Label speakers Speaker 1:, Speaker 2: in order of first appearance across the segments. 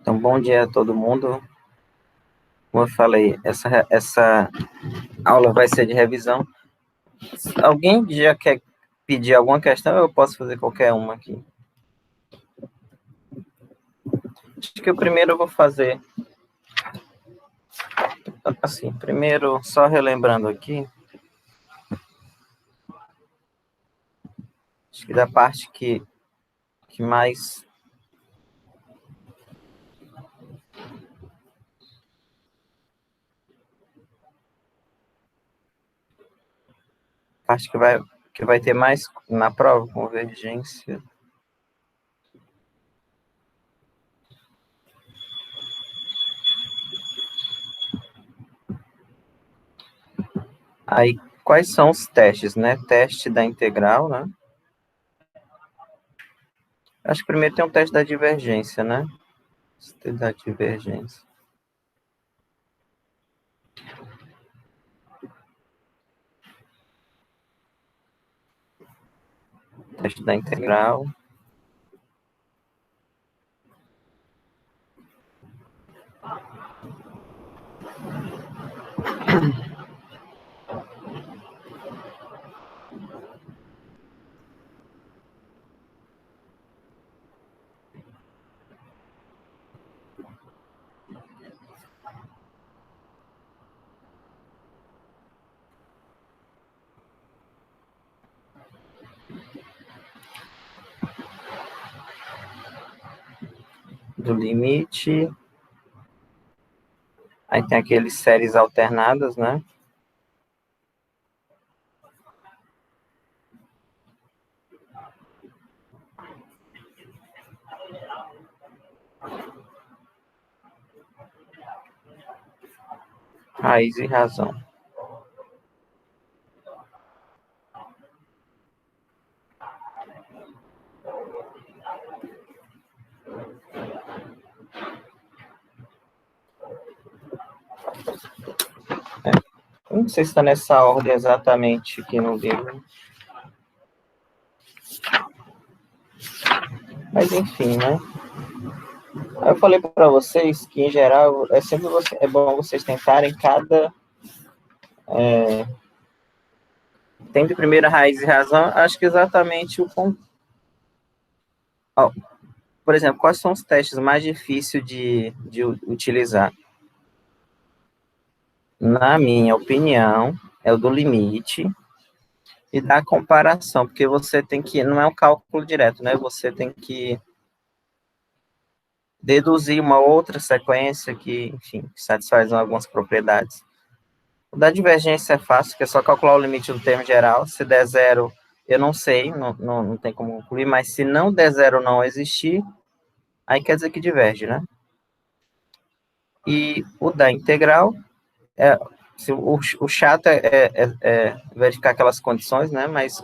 Speaker 1: Então, bom dia a todo mundo. Como eu falei, essa aula vai ser de revisão. Alguém já quer pedir alguma questão? Eu posso fazer qualquer uma aqui. Acho que o primeiro eu vou fazer assim. Primeiro, só relembrando aqui, acho que da parte que mais parte que vai ter mais na prova, convergência. Aí, quais são os testes, né? Teste da integral, né? Acho que primeiro tem um teste da divergência, né? Teste da divergência. Teste da integral. Do limite. Aí tem aqueles séries alternadas, né? Raiz e razão. Eu não sei se está nessa ordem exatamente aqui no livro. Mas enfim, né? Eu falei para vocês que, em geral, é bom vocês tentarem tem de primeira raiz e razão, acho que exatamente o ponto. Por exemplo, quais são os testes mais difíceis de utilizar? Na minha opinião, é o do limite e da comparação, porque você tem que, não é um cálculo direto, né? Você tem que deduzir uma outra sequência que, enfim, satisfaz algumas propriedades. O da divergência é fácil, que é só calcular o limite do termo geral. Se der zero, eu não sei, não tem como concluir, mas se não der zero não existir, aí quer dizer que diverge, né? E o da integral, o chato é verificar aquelas condições, né? Mas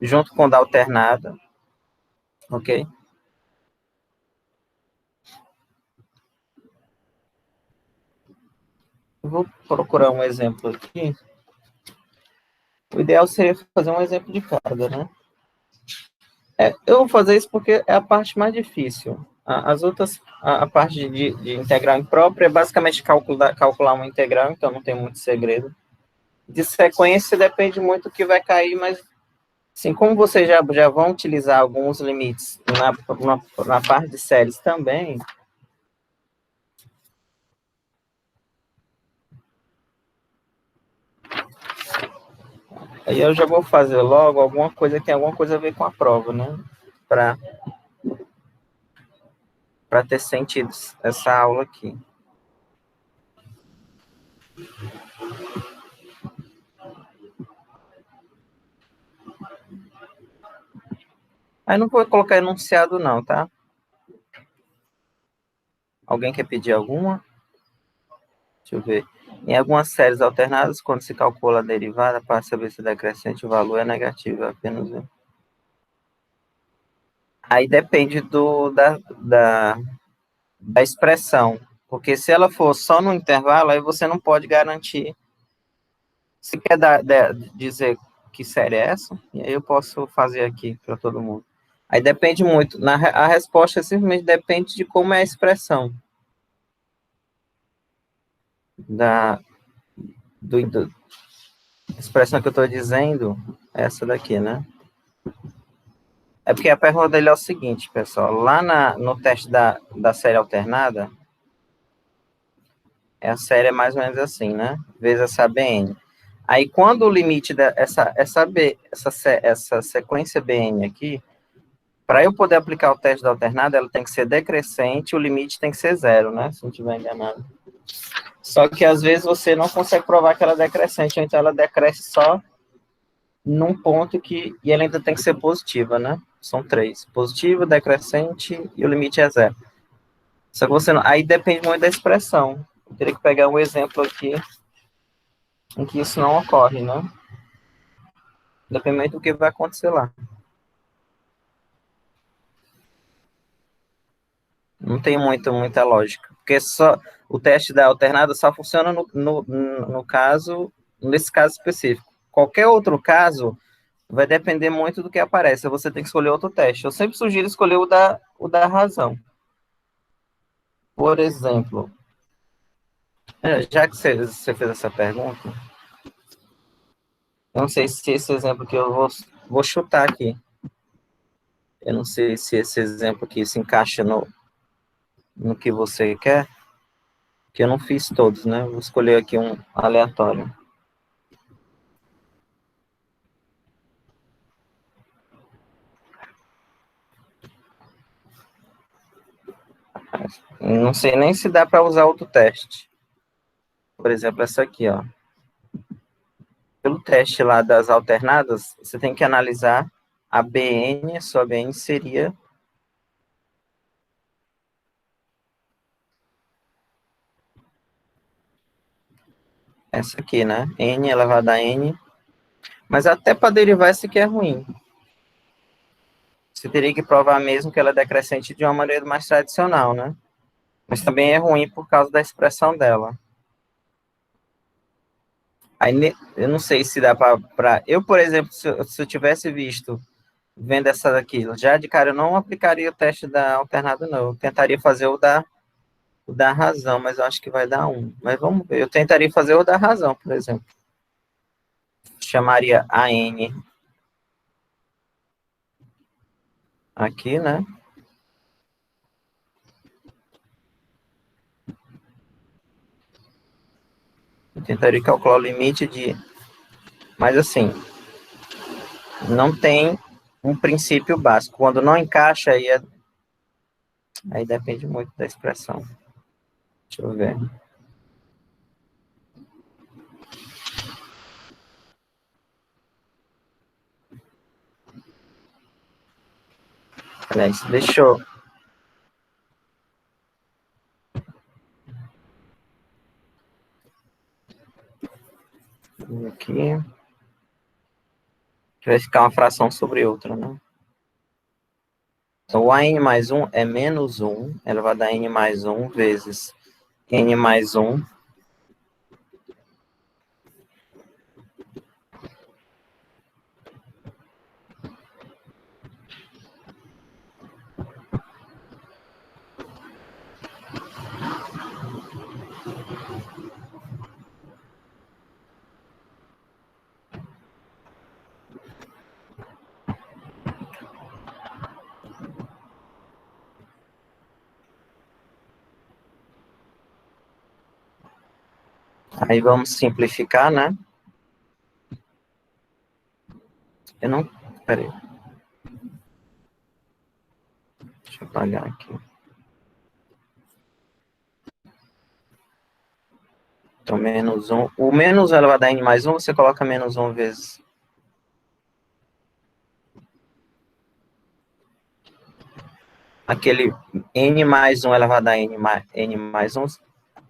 Speaker 1: junto com o da alternada, ok? Eu vou procurar um exemplo aqui. O ideal seria fazer um exemplo de cada, né? Eu vou fazer isso porque é a parte mais difícil. As outras, a parte de integral imprópria é basicamente calcular uma integral, então não tem muito segredo. De sequência depende muito do que vai cair, mas assim, como vocês já vão utilizar alguns limites na parte de séries também, aí eu já vou fazer logo alguma coisa que tem alguma coisa a ver com a prova, né? Para ter sentido essa aula aqui. Aí não vou colocar enunciado não, tá? Alguém quer pedir alguma? Deixa eu ver. Em algumas séries alternadas, quando se calcula a derivada para saber se o decrescente o valor é negativo, apenas um. Aí depende da expressão, porque se ela for só no intervalo, aí você não pode garantir. Se quer dizer que série é essa, e aí eu posso fazer aqui para todo mundo. Aí depende muito. A resposta simplesmente depende de como é a expressão da do expressão que eu estou dizendo, essa daqui, né? É porque a pergunta dele é o seguinte, pessoal. Lá no teste da série alternada, a série é mais ou menos assim, né? Vezes essa BN. Aí, quando o limite essa sequência BN aqui, para eu poder aplicar o teste da alternada, ela tem que ser decrescente, o limite tem que ser zero, né? Se não estiver enganado. Só que, às vezes, você não consegue provar que ela é decrescente, então ela decresce só num ponto e ela ainda tem que ser positiva, né? São três. Positivo, decrescente e o limite é zero. Só que você não, aí depende muito da expressão. Eu teria que pegar um exemplo aqui em que isso não ocorre, né? Depende do que vai acontecer lá. Não tem muita lógica. Porque só o teste da alternada só funciona no caso, nesse caso específico. Qualquer outro caso vai depender muito do que aparece. Você tem que escolher outro teste. Eu sempre sugiro escolher o da razão. Por exemplo, já que você fez essa pergunta, eu não sei se esse exemplo que eu vou chutar aqui. Eu não sei se esse exemplo aqui se encaixa no que você quer, que eu não fiz todos, né? Vou escolher aqui um aleatório. Não sei nem se dá para usar outro teste. Por exemplo, essa aqui, ó. Pelo teste lá das alternadas, você tem que analisar a BN, a sua BN seria essa aqui, né? N elevado a N. Mas até para derivar essa aqui é ruim. Você teria que provar mesmo que ela é decrescente de uma maneira mais tradicional, né? Mas também é ruim por causa da expressão dela. Aí, eu não sei se dá para... Eu, por exemplo, se eu tivesse vendo essa daqui, já de cara eu não aplicaria o teste da alternada, não. Eu tentaria fazer o da razão, mas eu acho que vai dar um. Mas vamos ver. Eu tentaria fazer o da razão, por exemplo. Chamaria a N aqui, né? Eu tentaria calcular o limite de... Mas assim, não tem um princípio básico. Quando não encaixa, aí depende muito da expressão. Deixa eu ver. Aliás, deixa eu... Aqui. Que vai ficar uma fração sobre outra, né? Então, o AN mais 1 é menos 1 elevado a N mais 1 vezes N mais 1. Aí vamos simplificar, né? Eu não... Peraí. Deixa eu apagar aqui. Então, menos 1. O menos elevado a N mais 1, você coloca menos 1 vezes. Aquele N mais 1 elevado a N mais 1,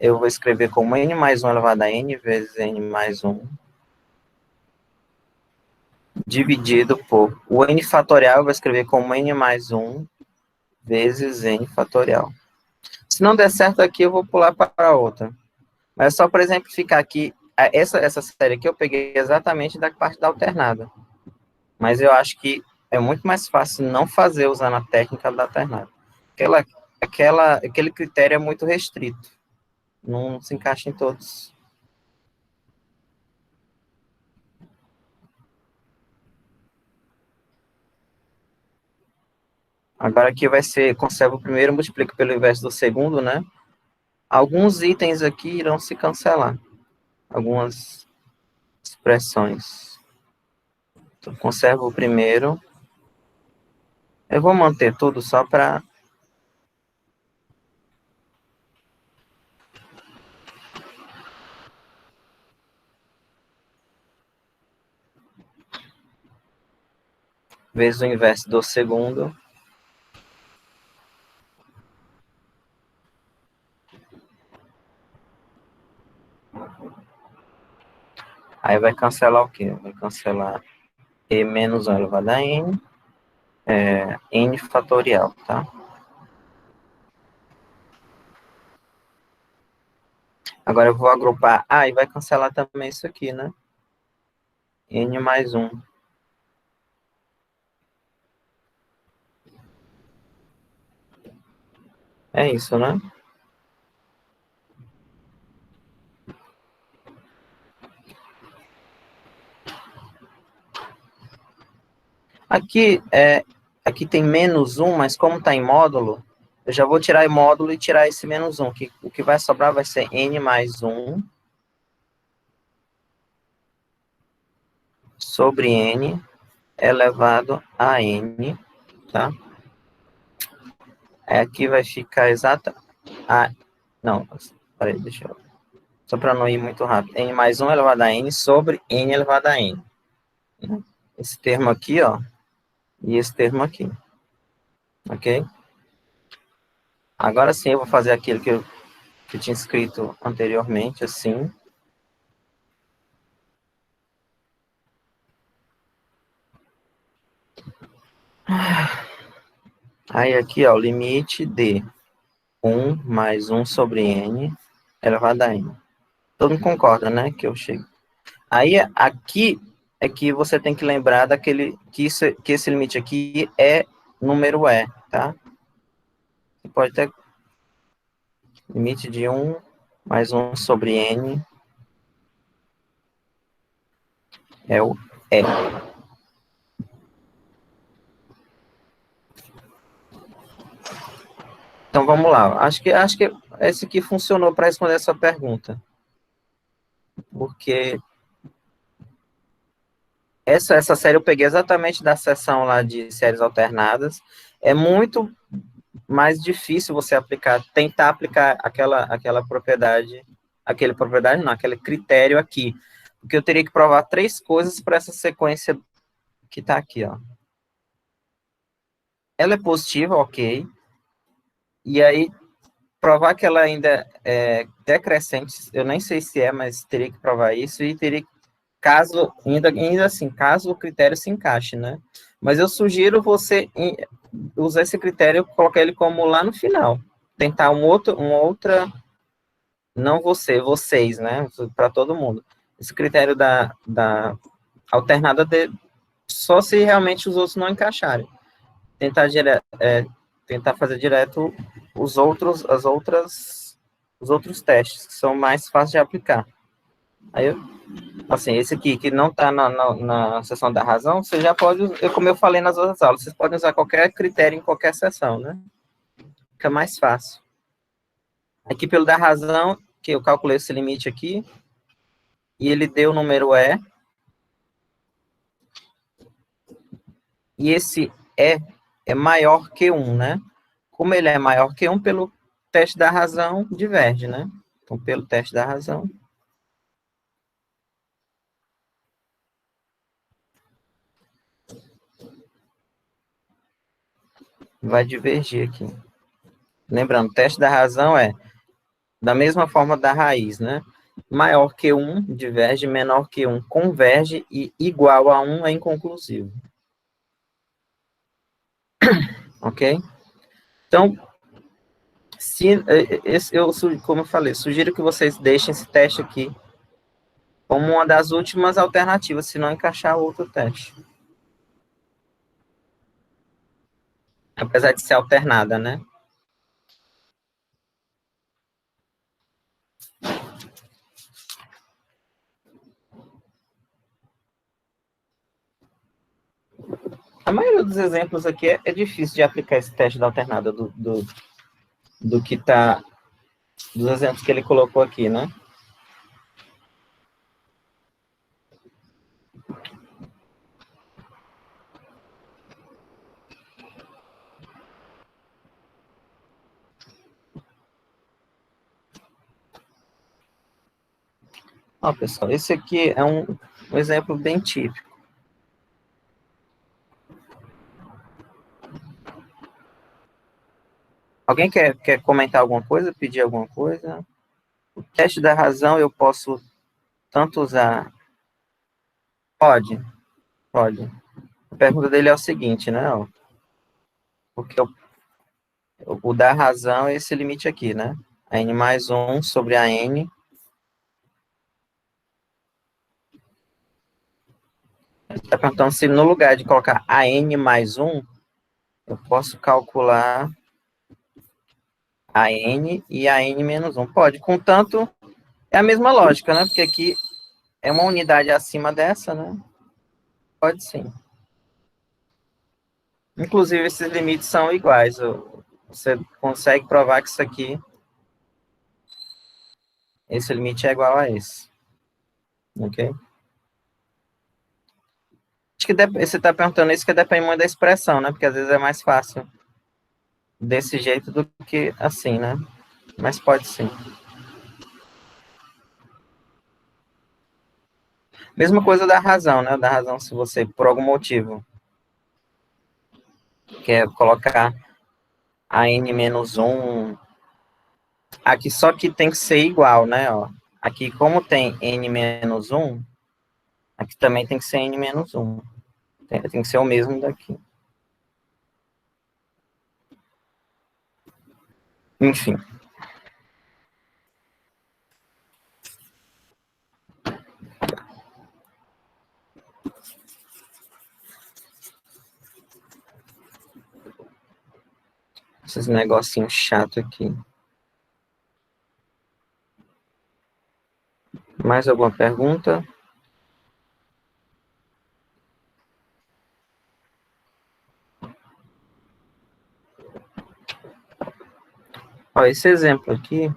Speaker 1: eu vou escrever como N mais 1 elevado a N vezes N mais 1. Dividido por... O N fatorial eu vou escrever como N mais 1 vezes N fatorial. Se não der certo aqui, eu vou pular para outra. Mas só para exemplificar aqui, essa série aqui eu peguei exatamente da parte da alternada. Mas eu acho que é muito mais fácil não fazer usando a técnica da alternada. Aquele critério é muito restrito, não se encaixa em todos. Agora aqui vai ser, conserva o primeiro, multiplica pelo inverso do segundo, né? Alguns itens aqui irão se cancelar. Algumas expressões. Então, conserva o primeiro. Eu vou manter tudo só para... vezes o inverso do segundo. Aí vai cancelar o quê? Vai cancelar e menos 1 elevado a n, n fatorial, tá? Agora eu vou agrupar. Ah, e vai cancelar também isso aqui, né? N mais 1. É isso, né? Aqui tem menos 1, mas como está em módulo, eu já vou tirar em módulo e tirar esse menos 1. O que vai sobrar vai ser n mais 1 sobre n elevado a n, tá? Aqui vai ficar exata... não, peraí, deixa eu... Só para não ir muito rápido. N mais 1 elevado a n sobre n elevado a n. Esse termo aqui, ó, e esse termo aqui. Ok? Agora sim eu vou fazer aquilo que eu tinha escrito anteriormente, assim. Aí aqui, ó, o limite de 1 mais 1 sobre n elevado a n. Todo mundo concorda, né? Que eu chego. Aí aqui é que você tem que lembrar que esse limite aqui é número E, tá? Você pode ter limite de 1 mais 1 sobre n é o E. Então vamos lá. Acho que esse aqui funcionou para responder essa pergunta. Porque essa série eu peguei exatamente da seção lá de séries alternadas. É muito mais difícil você tentar aplicar aquele propriedade não, aquele critério aqui. Porque eu teria que provar 3 coisas para essa sequência que está aqui, ó. Ela é positiva, ok. E aí, provar que ela ainda é decrescente, eu nem sei se é, mas teria que provar isso, e teria, ainda assim, caso o critério se encaixe, né? Mas eu sugiro você usar esse critério, colocar ele como lá no final. Tentar uma outra, não vocês, né? Para todo mundo. Esse critério da alternada só se realmente os outros não encaixarem. Tentar fazer direto os outros testes, que são mais fáceis de aplicar. Aí, assim, esse aqui, que não está na seção da razão, você já pode, como eu falei nas outras aulas, vocês podem usar qualquer critério em qualquer seção, né? Fica mais fácil. Aqui, pelo da razão, que eu calculei esse limite aqui, e ele deu o número e esse é maior que 1, né? Como ele é maior que 1, pelo teste da razão, diverge, né? Então, pelo teste da razão, vai divergir aqui. Lembrando, o teste da razão é da mesma forma da raiz, né? Maior que 1 diverge, menor que 1 converge e igual a 1 é inconclusivo. Ok? Então, como eu falei, sugiro que vocês deixem esse teste aqui como uma das últimas alternativas, se não encaixar outro teste. apesar de ser alternada, né? A maioria dos exemplos aqui é difícil de aplicar esse teste da alternada do que tá, dos exemplos que ele colocou aqui, né? Ó, pessoal, esse aqui é um exemplo bem típico. Alguém quer comentar alguma coisa, pedir alguma coisa? O teste da razão eu posso tanto usar. Pode, pode. A pergunta dele é o seguinte, né? Ó, porque o da razão é esse limite aqui, né? A n mais 1 sobre a n. Está perguntando se no lugar de colocar a n mais 1, eu posso calcular a n e a n menos 1. Pode, contanto, é a mesma lógica, né? Porque aqui é uma unidade acima dessa, né? Pode sim. Inclusive, esses limites são iguais. Você consegue provar que isso aqui, esse limite é igual a esse. Ok? Acho que você está perguntando isso que depende muito da expressão, né? Porque às vezes é mais fácil desse jeito do que assim, né? Mas pode sim. Mesma coisa da razão, né? Da razão, se você, por algum motivo, quer colocar a n menos 1, aqui só que tem que ser igual, né? Ó. Aqui, como tem n menos 1, aqui também tem que ser n menos 1. Tem que ser o mesmo daqui. Enfim. Esses negocinhos chatos aqui. Mais alguma pergunta? Ó, esse exemplo aqui,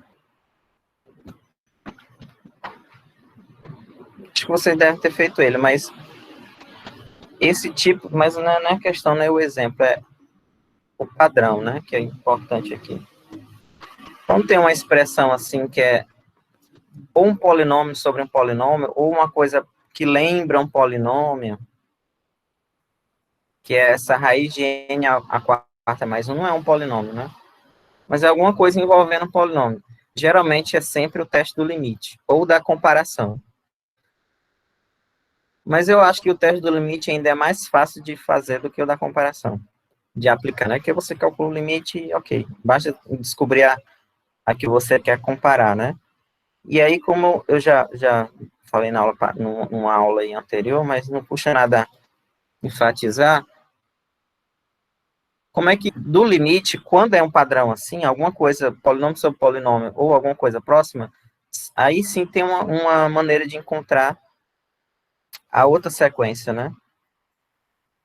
Speaker 1: acho que vocês devem ter feito ele, mas esse tipo, mas não é a questão, não é o exemplo, é o padrão, né? Que é importante aqui. Quando tem uma expressão assim que é ou um polinômio sobre um polinômio, ou uma coisa que lembra um polinômio, que é essa raiz de n a quarta mais 1, não é um polinômio, né? Mas é alguma coisa envolvendo um polinômio. Geralmente é sempre o teste do limite, ou da comparação. Mas eu acho que o teste do limite ainda é mais fácil de fazer do que o da comparação, de aplicar, né? Que você calcula o limite e, ok, basta descobrir a que você quer comparar, né? E aí, como eu já falei na aula, numa aula aí anterior, mas não puxa nada a enfatizar, como é que, do limite, quando é um padrão assim, alguma coisa, polinômio sobre polinômio, ou alguma coisa próxima, aí sim tem uma maneira de encontrar a outra sequência, né?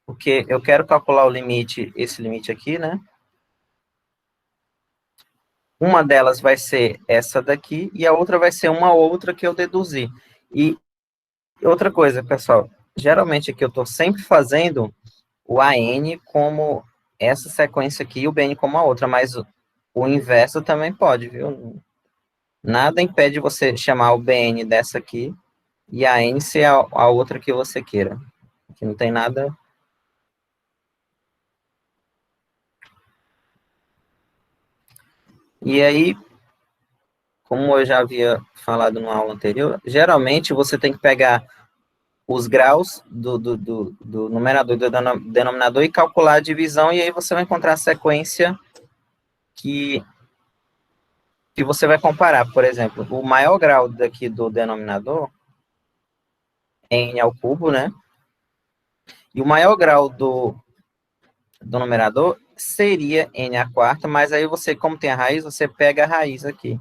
Speaker 1: Porque eu quero calcular o limite, esse limite aqui, né? Uma delas vai ser essa daqui, e a outra vai ser uma outra que eu deduzi. E outra coisa, pessoal, geralmente aqui eu estou sempre fazendo o AN como essa sequência aqui e o BN como a outra, mas o inverso também pode, viu? Nada impede você chamar o BN dessa aqui e a N ser a outra que você queira. Aqui não tem nada. E aí, como eu já havia falado na aula anterior, geralmente você tem que pegar os graus do numerador e do denominador e calcular a divisão, e aí você vai encontrar a sequência que você vai comparar. Por exemplo, o maior grau daqui do denominador é n ao cubo, né? E o maior grau do numerador seria n à quarta, mas aí você, como tem a raiz, você pega a raiz aqui.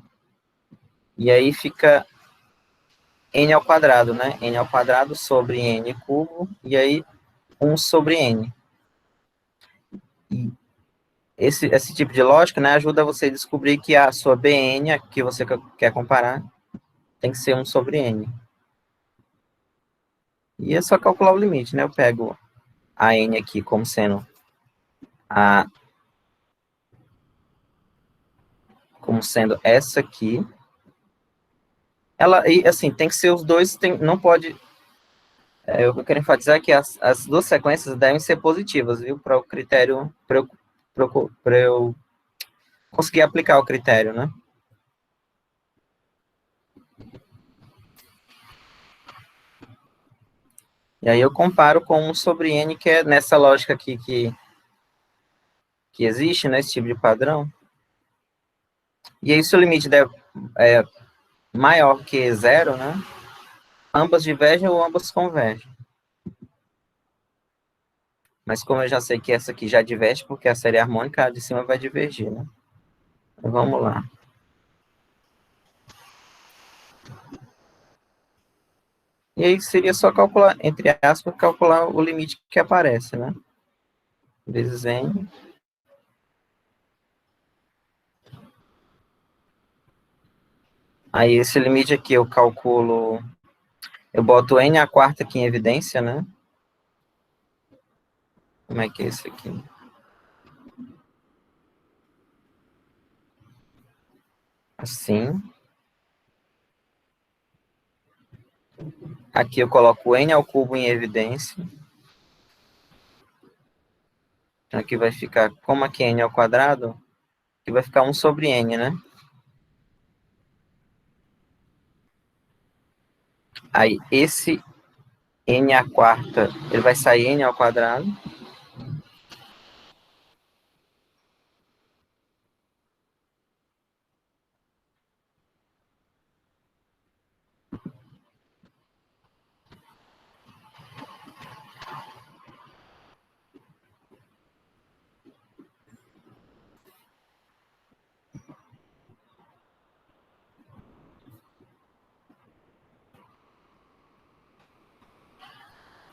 Speaker 1: E aí fica n ao quadrado, né? N ao quadrado sobre n cubo, e aí 1 sobre n. E esse tipo de lógica, né, ajuda você a descobrir que a sua Bn, a que você quer comparar, tem que ser 1 sobre n. E é só calcular o limite, né? Eu pego a n aqui como sendo a como sendo essa aqui. Ela, e assim, tem que ser os dois, não pode. Eu quero enfatizar que as duas sequências devem ser positivas, viu? Para o critério, para eu conseguir aplicar o critério, né? E aí eu comparo com 1 sobre n, que é nessa lógica aqui que existe, né? Esse tipo de padrão. E aí, se o limite é maior que zero, né? Ambas divergem ou ambas convergem. Mas como eu já sei que essa aqui já diverge, porque a série harmônica, a de cima vai divergir, né? Então, vamos lá. E aí seria só calcular, entre aspas, calcular o limite que aparece, né? Vezes n. Aí esse limite aqui eu calculo, eu boto n a quarta aqui em evidência, né? Como é que é isso aqui? Assim. Aqui eu coloco n ao cubo em evidência. Aqui vai ficar, como aqui é n ao quadrado, aqui vai ficar 1 sobre n, né? Aí esse n a quarta, ele vai sair n ao quadrado.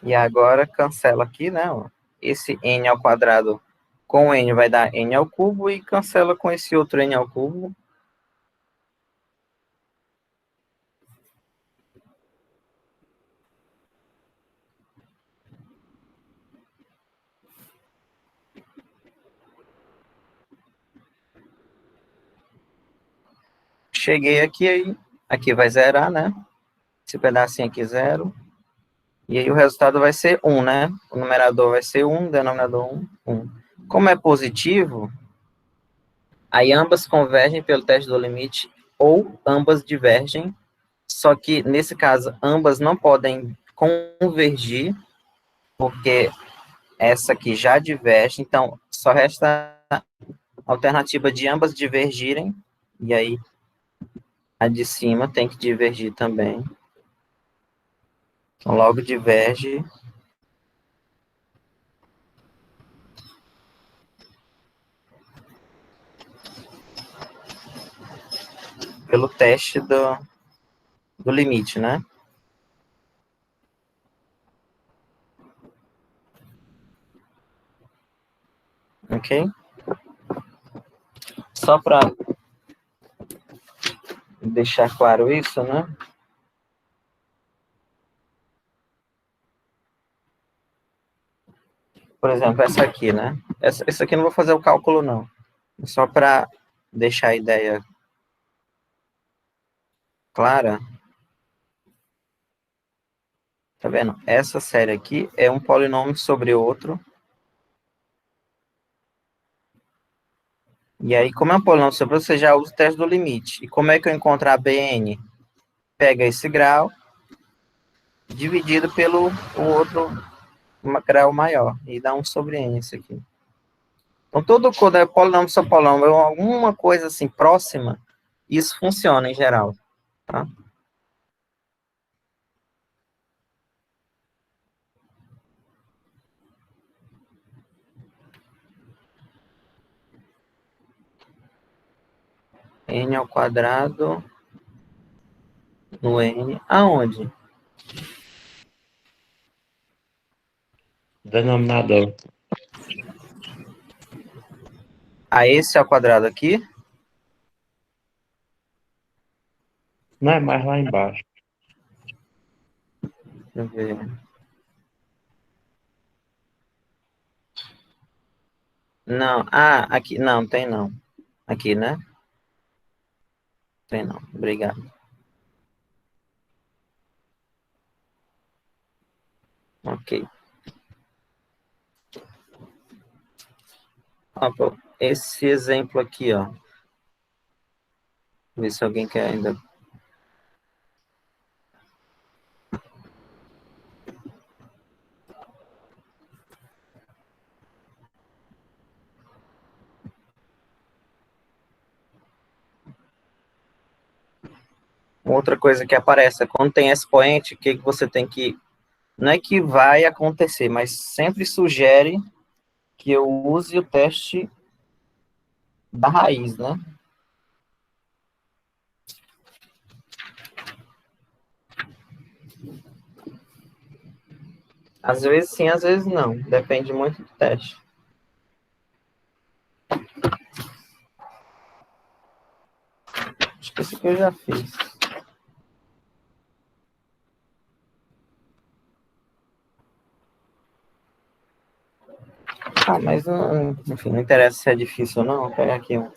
Speaker 1: E agora cancela aqui, né? Ó. Esse n ao quadrado com n vai dar n ao cubo e cancela com esse outro n ao cubo. Cheguei aqui, aí aqui vai zerar, né? Esse pedacinho aqui zero. E aí o resultado vai ser 1, né? O numerador vai ser 1, o denominador 1, 1. Como é positivo, aí ambas convergem pelo teste do limite ou ambas divergem, só que nesse caso ambas não podem convergir, porque essa aqui já diverge, então só resta a alternativa de ambas divergirem, e aí a de cima tem que divergir também. Então logo diverge pelo teste do limite, né? Ok? Só para deixar claro isso, né? Por exemplo, essa aqui, né? Essa aqui eu não vou fazer o cálculo, não. Só para deixar a ideia clara. Tá vendo? Essa série aqui é um polinômio sobre outro. E aí, como é um polinômio sobre outro, você já usa o teste do limite. E como é que eu encontro a Bn? Pega esse grau, dividido pelo o outro grau maior. E dá 1 sobre n isso aqui. Então, quando é polinômio sobre polinômio, alguma coisa assim próxima, isso funciona em geral. Tá? N ao quadrado no N. Aonde?
Speaker 2: Denominador.
Speaker 1: A esse ao quadrado aqui?
Speaker 2: Não é mais lá embaixo.
Speaker 1: Deixa eu ver. Não, aqui, não, tem não. Aqui, né? Tem não, obrigado. Ok. Ó, pô, esse exemplo aqui, ó. Ver se alguém quer ainda. Outra coisa que aparece é quando tem expoente, o que você tem que. Não é que vai acontecer, mas sempre sugere que eu use o teste da raiz, né? Às vezes sim, às vezes não. Depende muito do teste. Acho que esse aqui eu já fiz. Ah, mas enfim, não interessa se é difícil ou não. Vou pegar aqui um.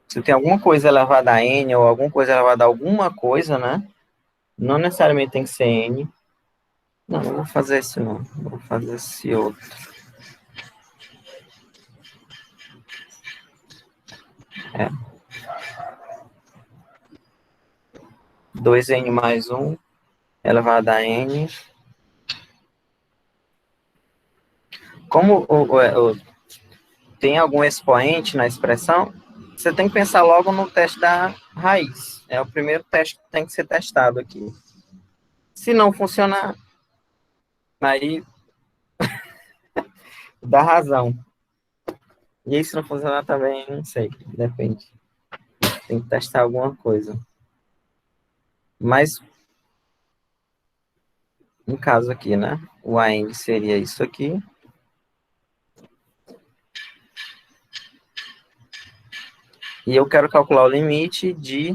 Speaker 1: Se tem alguma coisa elevada a n ou alguma coisa elevada a alguma coisa, né? Não necessariamente tem que ser n. Não, não vou fazer esse não. Vou fazer esse outro. É. 2n mais 1 elevado a n. Como tem algum expoente na expressão, você tem que pensar logo no teste da raiz. É o primeiro teste que tem que ser testado aqui. Se não funcionar, aí dá razão. E aí, se não funcionar também, não sei, depende. Tem que testar alguma coisa. Mas, no caso aqui, né? O AN seria isso aqui. E eu quero calcular o limite de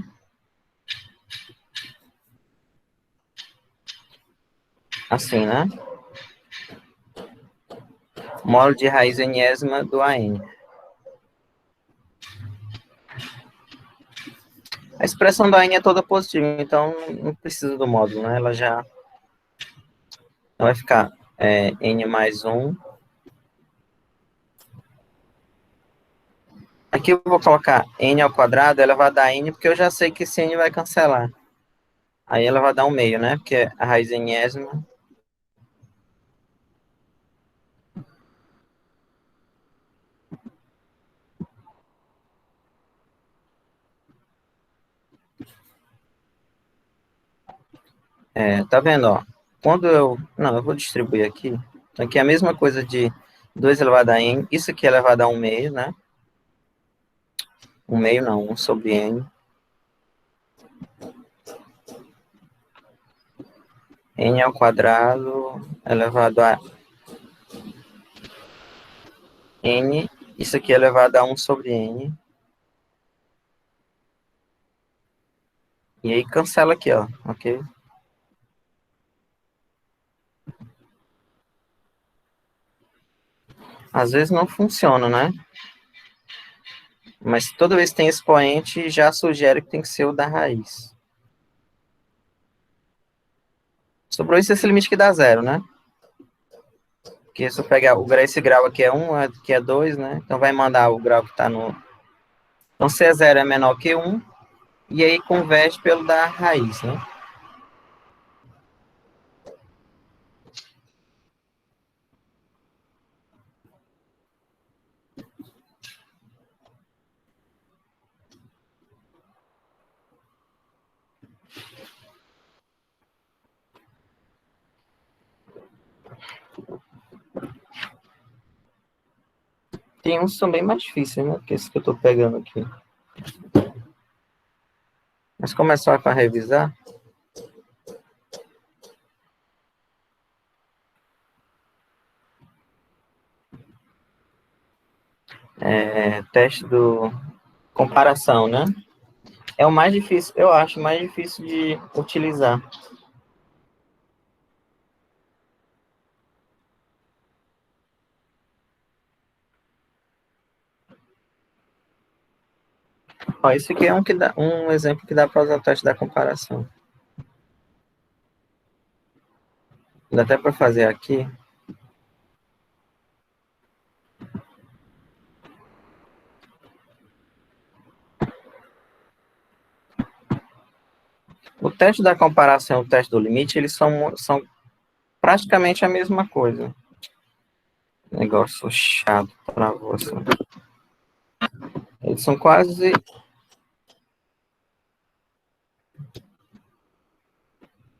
Speaker 1: assim, né? Módulo de raiz enésima do AN. A expressão do AN é toda positiva, então não precisa do módulo, né? Ela já vai ficar N mais 1. Aqui eu vou colocar N ao quadrado elevado a N, porque eu já sei que esse N vai cancelar. Aí ela vai dar 1/2, né? Porque a raiz enésima. Tá vendo, ó? Quando eu... Não, eu vou distribuir aqui. Então aqui é a mesma coisa de 2 elevado a N. Isso aqui é elevado a 1/2, né? 1/2 não, 1 sobre N. N ao quadrado elevado a N. Isso aqui é elevado a 1 sobre N. E aí cancela aqui, ó. Ok? Às vezes não funciona, né? Mas toda vez que tem expoente, já sugere que tem que ser o da raiz. Sobrou esse limite que dá 0, né? Porque se eu pegar esse grau aqui é 1, aqui é 2, né? Então vai mandar o grau que está no... Então se é 0 é menor que 1, e aí converte pelo da raiz, né? Tem uns que são bem mais difíceis, né? Que esse que eu tô pegando aqui. Mas começar para revisar. Teste do comparação, né? É o mais difícil, eu acho, mais difícil de utilizar. Ó, esse aqui é um exemplo que dá para usar o teste da comparação. Dá até para fazer aqui. O teste da comparação e o teste do limite, eles são praticamente a mesma coisa. Negócio chato para você. Eles são quase...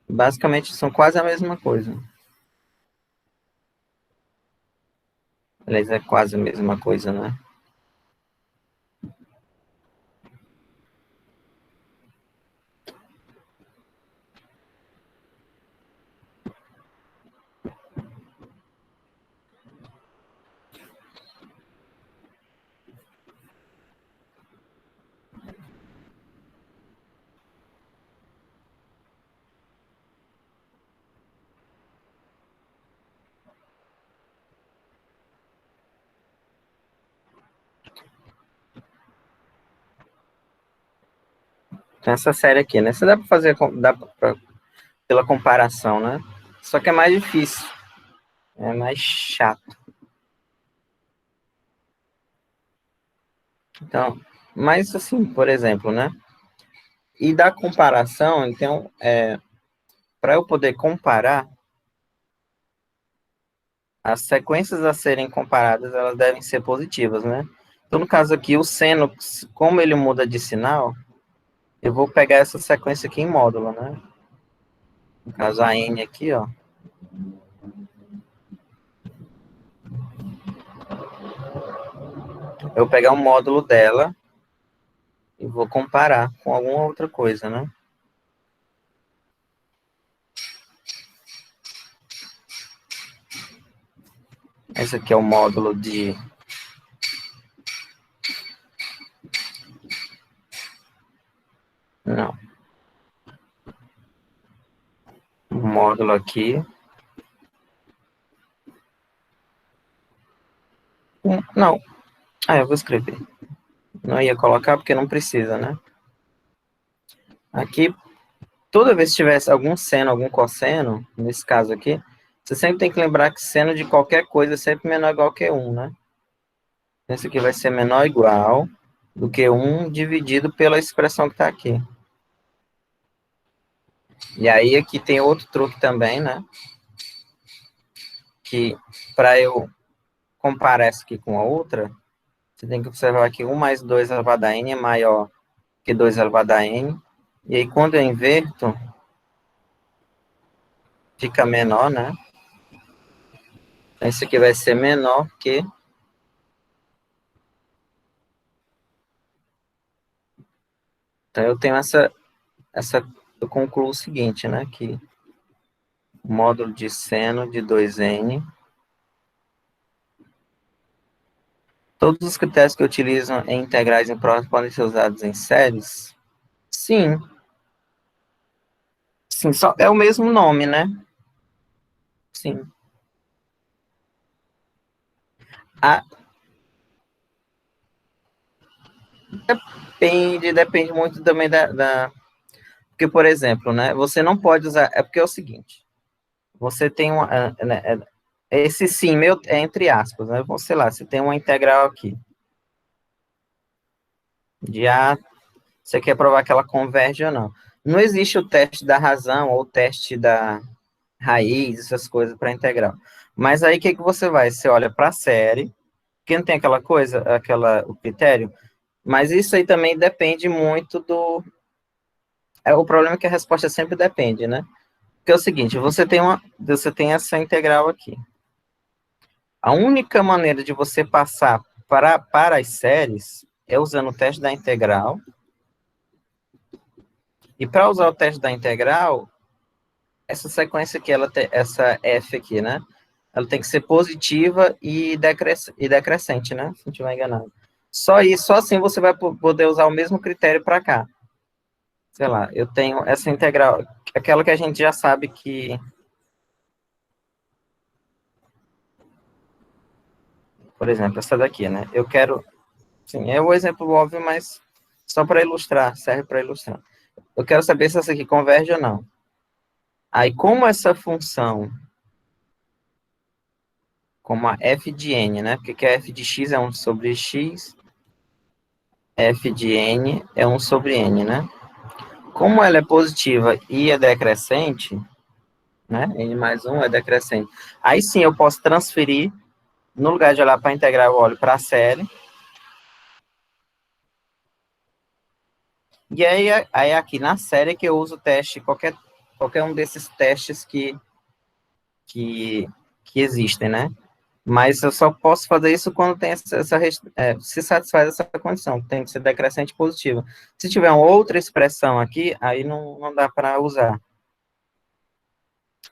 Speaker 1: Basicamente, são quase a mesma coisa. Aliás, é quase a mesma coisa, né? Então, essa série aqui, né? Você dá para fazer pela comparação, né? Só que é mais difícil. É mais chato. Então, mas assim, por exemplo, né? E da comparação, então, para eu poder comparar, as sequências a serem comparadas, elas devem ser positivas, né? Então, no caso aqui, o seno, como ele muda de sinal, eu vou pegar essa sequência aqui em módulo, né? No caso, a n aqui, ó. Eu vou pegar o módulo dela e vou comparar com alguma outra coisa, né? Esse aqui é o módulo de... Não. O módulo aqui... Não. Eu vou escrever. Não ia colocar porque não precisa, né? Aqui, toda vez que tivesse algum seno, algum cosseno, nesse caso aqui, você sempre tem que lembrar que seno de qualquer coisa é sempre menor ou igual que 1, né? Esse aqui vai ser menor ou igual do que 1 dividido pela expressão que está aqui. E aí aqui tem outro truque também, né? Que para eu comparar essa aqui com a outra, você tem que observar que 1 mais 2 elevado a n é maior que 2 elevado a n. E aí quando eu inverto, fica menor, né? Esse aqui vai ser menor que... Então eu tenho eu concluo o seguinte, né? Que o módulo de seno de 2n... Todos os critérios que utilizam em integrais em prova podem ser usados em séries? Sim. Sim, só é o mesmo nome, né? Sim. Ah, depende muito também Porque, por exemplo, né? Você não pode usar... É porque é o seguinte. Você tem uma... Esse sim, meu, é entre aspas, né? Sei lá, você tem uma integral aqui. De A, você quer provar que ela converge ou não. Não existe o teste da razão ou o teste da raiz, essas coisas para integral. Mas aí o que você vai? Você olha para a série, que não tem aquela coisa, o critério, mas isso aí também depende muito do... o problema é que a resposta sempre depende, né? Porque é o seguinte, você tem essa integral aqui. A única maneira de você passar para as séries, é usando o teste da integral. E para usar o teste da integral, essa sequência aqui, essa f aqui, né? Ela tem que ser positiva e decrescente, né? Se não estiver enganado. Só isso, só assim você vai poder usar o mesmo critério para cá. Sei lá, eu tenho essa integral, aquela que a gente já sabe que... Por exemplo, essa daqui, né? Eu quero... Sim, é o exemplo óbvio, mas só para ilustrar, serve para ilustrar. Eu quero saber se essa aqui converge ou não. Aí, como essa função, como a f de n, né? Porque que a f de x é 1 sobre x, f de n é 1 sobre n, né? Como ela é positiva e é decrescente, né? N mais 1 é decrescente. Aí sim eu posso transferir, no lugar de olhar para a integral, eu olho para a série. E aí aqui na série que eu uso o teste, qualquer um desses testes que existem, né? Mas eu só posso fazer isso quando tem se satisfaz essa condição, tem que ser decrescente positiva. Se tiver uma outra expressão aqui, aí não dá para usar.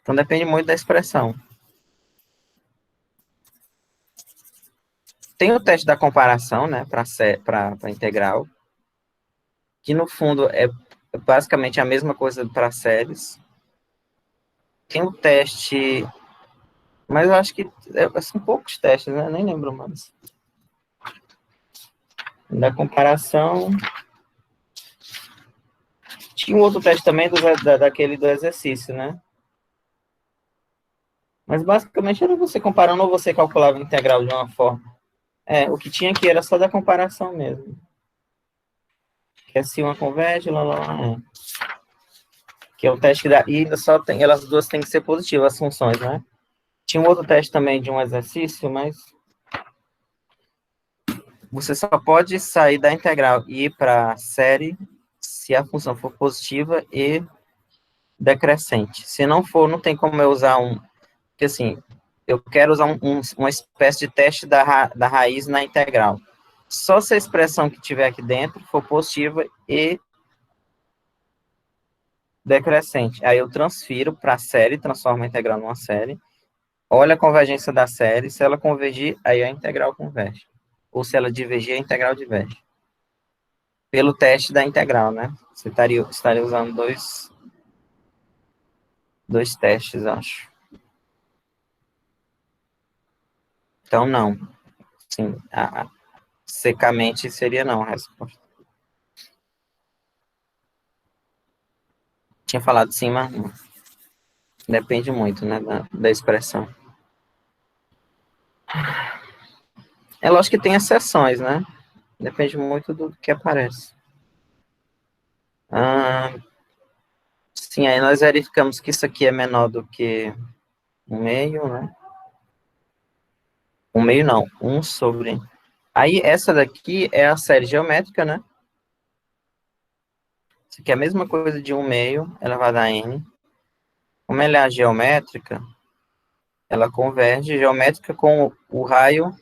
Speaker 1: Então depende muito da expressão. Tem o teste da comparação, né, para integral, que no fundo é basicamente a mesma coisa para séries. Tem o teste, mas eu acho que são poucos testes, né, nem lembro mais. Da comparação. Tinha um outro teste também daquele do exercício, né? Mas basicamente era você comparando ou você calculava a integral de uma forma. O que tinha aqui era só da comparação mesmo. Que é se uma converge, que é o teste que dá. E ainda só tem, elas duas têm que ser positivas, as funções, né? Tinha um outro teste também de um exercício, mas você só pode sair da integral e ir para a série se a função for positiva e decrescente. Se não for, não tem como eu usar porque assim, eu quero usar uma espécie de teste da raiz na integral. Só se a expressão que tiver aqui dentro for positiva e decrescente. Aí eu transfiro para a série, transformo a integral numa série, olha a convergência da série, se ela convergir, aí a integral converge. Ou se ela divergir, a integral diverge. Pelo teste da integral, né? Você estaria usando dois testes, acho. Então, não. Sim, secamente seria não a resposta. Tinha falado sim, mas não. Depende muito, né, da expressão. É lógico que tem exceções, né? Depende muito do que aparece. Sim, aí nós verificamos que isso aqui é menor do que 1/2, né? 1/2 não, 1 sobre... Aí essa daqui é a série geométrica, né? Isso aqui é a mesma coisa de 1/2 elevado a n. Como ela é a geométrica, ela converge geométrica com o raio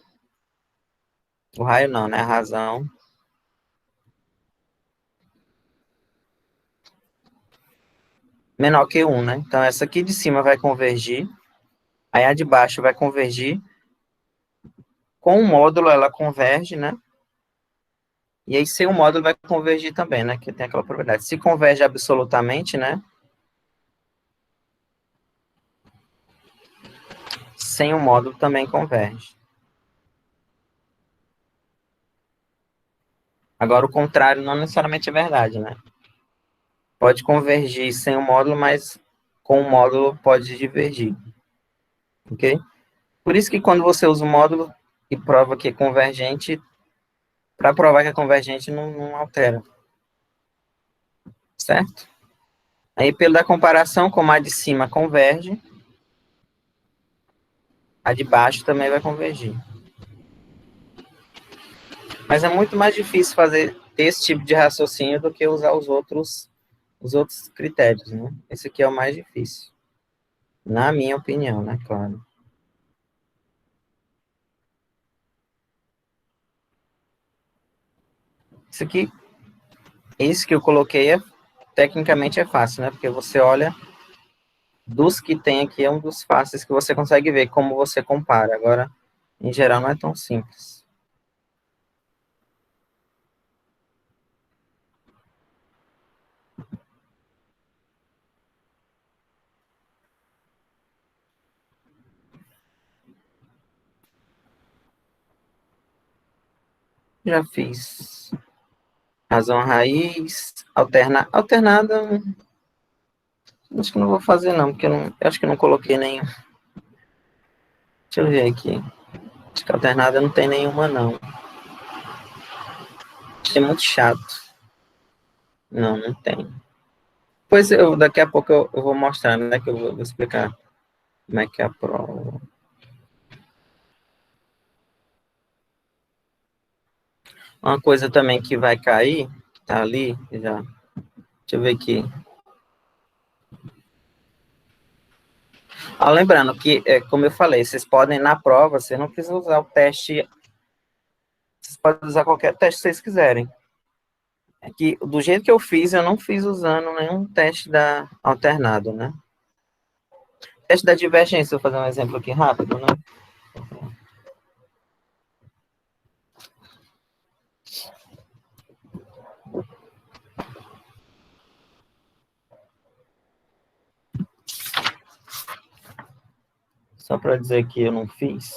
Speaker 1: não, né? A razão. Menor que 1, né? Então essa aqui de cima vai convergir, aí a de baixo vai convergir. Com o módulo ela converge, né? E aí sem o módulo vai convergir também, né? Que tem aquela propriedade. Se converge absolutamente, né? Sem o módulo também converge. Agora o contrário não necessariamente é verdade, né? Pode convergir sem o módulo, mas com o módulo pode divergir. Ok? Por isso que quando você usa o módulo e prova que é convergente, para provar que é convergente não altera. Certo? Aí, pelo da comparação, como a de cima converge, a de baixo também vai convergir. Mas é muito mais difícil fazer esse tipo de raciocínio do que usar os outros critérios, né? Esse aqui é o mais difícil. Na minha opinião, né? Claro. Isso aqui, esse que eu coloquei, tecnicamente é fácil, né? Porque você olha, dos que tem aqui, é um dos fáceis que você consegue ver como você compara. Agora, em geral, não é tão simples. Já fiz razão raiz, alternada, acho que não vou fazer não, porque eu acho que eu não coloquei nenhum. Deixa eu ver aqui. Acho que alternada não tem nenhuma não. Achei muito chato. Não, não tem. Pois daqui a pouco eu vou mostrar, né, que eu vou explicar como é que é a prova. Uma coisa também que vai cair, tá ali, já. Deixa eu ver aqui. Lembrando que, como eu falei, vocês podem, na prova, você não precisa usar o teste, vocês podem usar qualquer teste que vocês quiserem. É que, do jeito que eu fiz, eu não fiz usando nenhum teste da alternado, né? Teste da divergência, vou fazer um exemplo aqui rápido, né? Só para dizer que eu não fiz.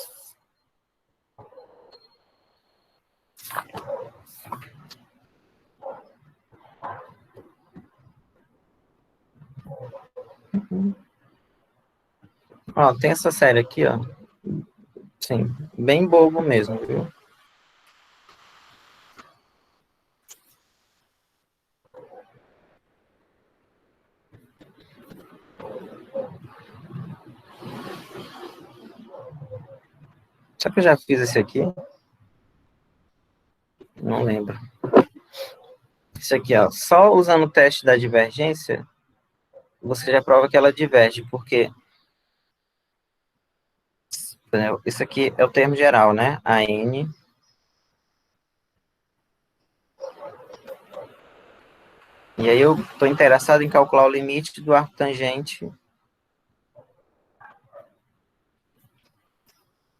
Speaker 1: Ó, tem essa série aqui, ó. Sim, bem bobo mesmo, viu? Será que eu já fiz esse aqui? Não lembro. Isso aqui, ó. Só usando o teste da divergência, você já prova que ela diverge, porque isso aqui é o termo geral, né? A N. E aí eu estou interessado em calcular o limite do arco tangente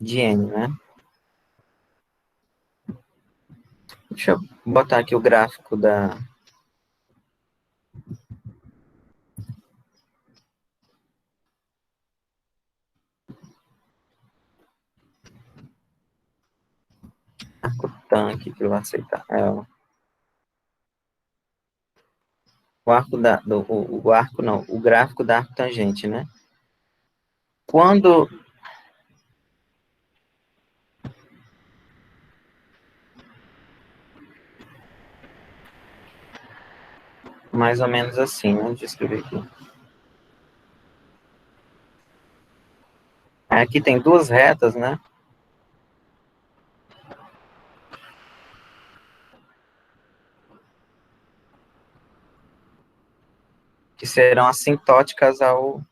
Speaker 1: de N, né? Deixa eu botar aqui o gráfico da... arco tanque que eu vou aceitar. O arco o arco não, o gráfico da arco tangente, né? Quando... Mais ou menos assim, né? Deixa eu escrever aqui. Aqui tem duas retas, né? Que serão assintóticas ao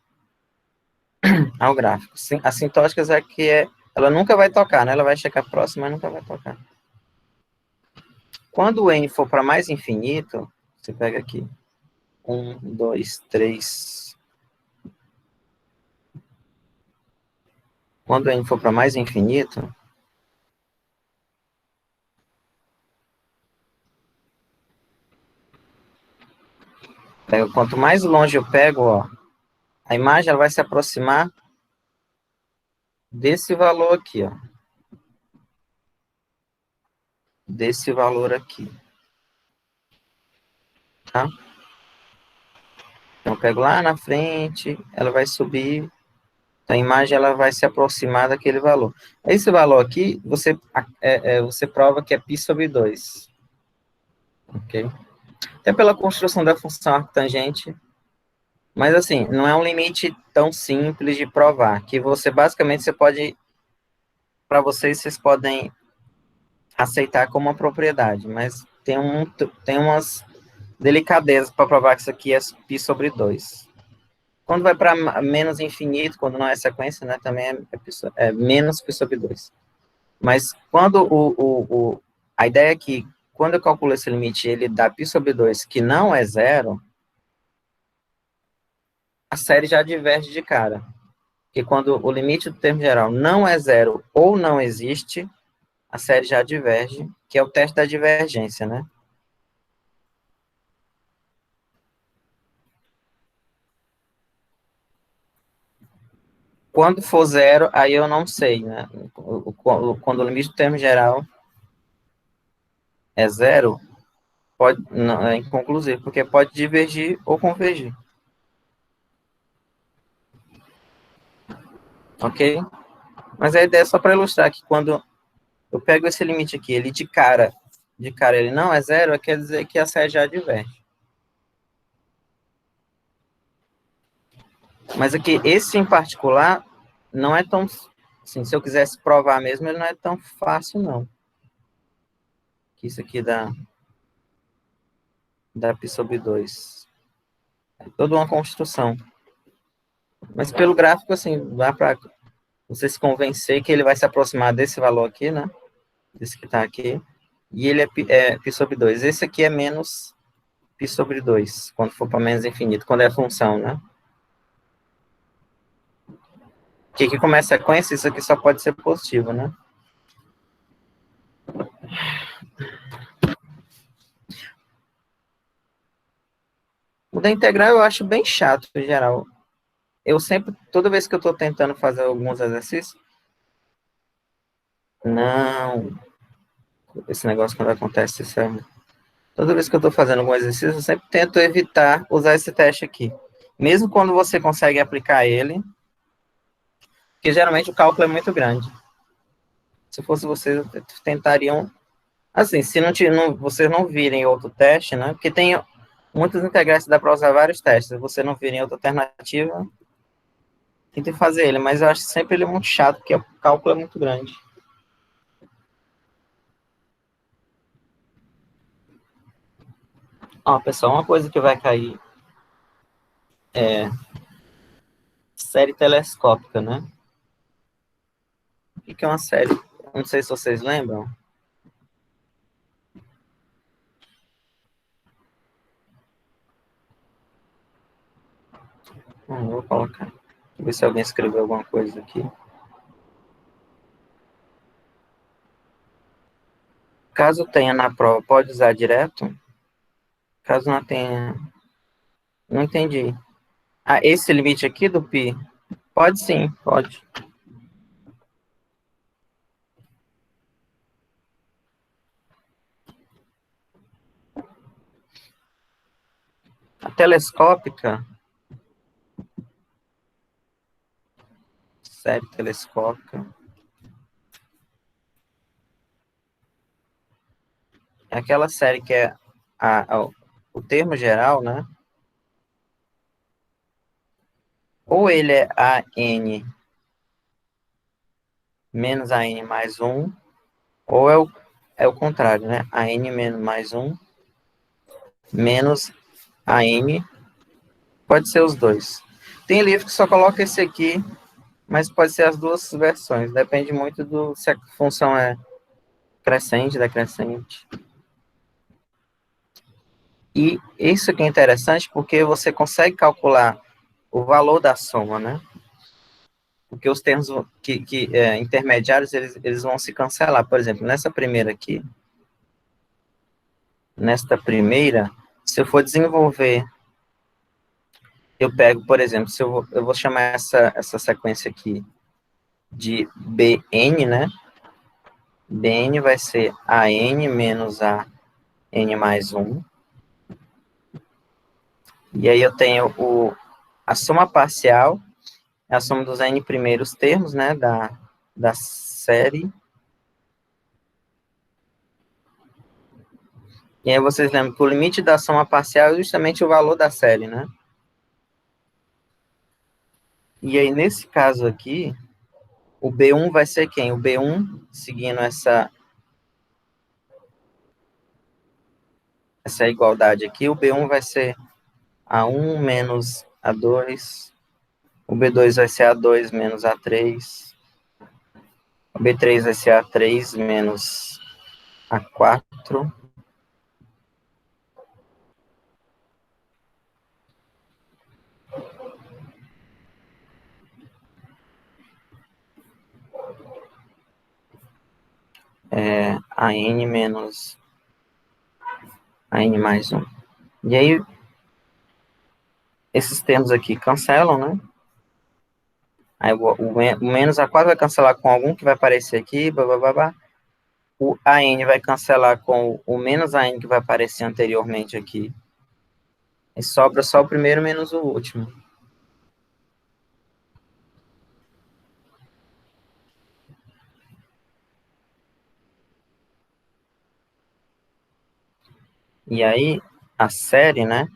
Speaker 1: gráfico. Assintóticas é que ela nunca vai tocar, né? Ela vai chegar próxima, mas nunca vai tocar. Quando o n for para mais infinito, você pega aqui. 1, 2, 3. Quando o n for para mais infinito, quanto mais longe eu pego, ó, a imagem ela vai se aproximar desse valor aqui, ó. Desse valor aqui. Tá? Então, eu pego lá na frente, ela vai subir, a imagem ela vai se aproximar daquele valor. Esse valor aqui, você prova que é π sobre 2. Ok? Até pela construção da função arctangente, mas assim, não é um limite tão simples de provar, que basicamente, você pode, para vocês podem aceitar como uma propriedade, mas tem umas delicadezas para provar que isso aqui é π sobre 2. Quando vai para menos infinito, quando não é sequência, né, também é menos π sobre 2. Mas quando a ideia é que quando eu calculo esse limite, ele dá π sobre 2, que não é zero, a série já diverge de cara. Porque quando o limite do termo geral não é zero ou não existe, a série já diverge, que é o teste da divergência, né? Quando for zero, aí eu não sei, né? Quando o limite do termo geral é zero, pode, não, é inconclusivo, porque pode divergir ou convergir. Ok? Mas a ideia é só para ilustrar que quando eu pego esse limite aqui, ele de cara ele não é zero, quer dizer que a série já diverge. Mas aqui, esse em particular, não é tão... Assim, se eu quisesse provar mesmo, ele não é tão fácil, não. Que isso aqui dá π sobre 2. É toda uma construção. Mas pelo gráfico, assim, dá para você se convencer que ele vai se aproximar desse valor aqui, né? Desse que está aqui. E ele é π sobre 2. Esse aqui é menos π sobre 2, quando for para menos infinito, quando é função, né? Que aqui como é sequência, isso aqui só pode ser positivo, né? O da integral eu acho bem chato, em geral. Eu sempre, toda vez que eu estou tentando fazer alguns exercícios, não, esse negócio quando acontece, isso é, toda vez que eu estou fazendo algum exercício, eu sempre tento evitar usar esse teste aqui. Mesmo quando você consegue aplicar ele, porque geralmente o cálculo é muito grande. Se fosse vocês, tentariam, assim, se vocês não virem outro teste, né, porque tem muitas integrais que dá para usar vários testes, se você não virem outra alternativa, tentem fazer ele, mas eu acho sempre ele muito chato, porque o cálculo é muito grande. Ó, pessoal, uma coisa que vai cair é série telescópica, né? O que é uma série? Não sei se vocês lembram. Vou colocar. Deixa eu ver se alguém escreveu alguma coisa aqui. Caso tenha na prova, pode usar direto? Caso não tenha... Não entendi. Ah, esse limite aqui do π? Pode sim, pode. A telescópica, série telescópica, é aquela série que é o termo geral, né? Ou ele é AN menos AN mais 1, ou é o contrário, né? AN menos mais 1, menos AN, pode ser os dois. Tem livro que só coloca esse aqui, mas pode ser as duas versões, depende muito do se a função é crescente, decrescente. E isso aqui é interessante porque você consegue calcular o valor da soma, né? Porque os termos intermediários, eles vão se cancelar. Por exemplo, nesta primeira, se eu for desenvolver, eu pego, por exemplo, se eu vou chamar essa sequência aqui de Bn, né? Bn vai ser AN menos a N mais 1. E aí eu tenho a soma parcial, é a soma dos N primeiros termos, né? Da série. E aí vocês lembram que o limite da soma parcial é justamente o valor da série, né? E aí, nesse caso aqui, o B1 vai ser quem? O B1, seguindo essa igualdade aqui, o B1 vai ser A1 menos A2, o B2 vai ser A2 menos A3, o B3 vai ser A3 menos A4, a n menos a n mais 1. E aí, esses termos aqui cancelam, né? Aí o menos a 4 vai cancelar com algum que vai aparecer aqui, blá, blá, blá, blá. O AN vai cancelar com o menos AN que vai aparecer anteriormente aqui. E sobra só o primeiro menos o último. E aí, a série, né?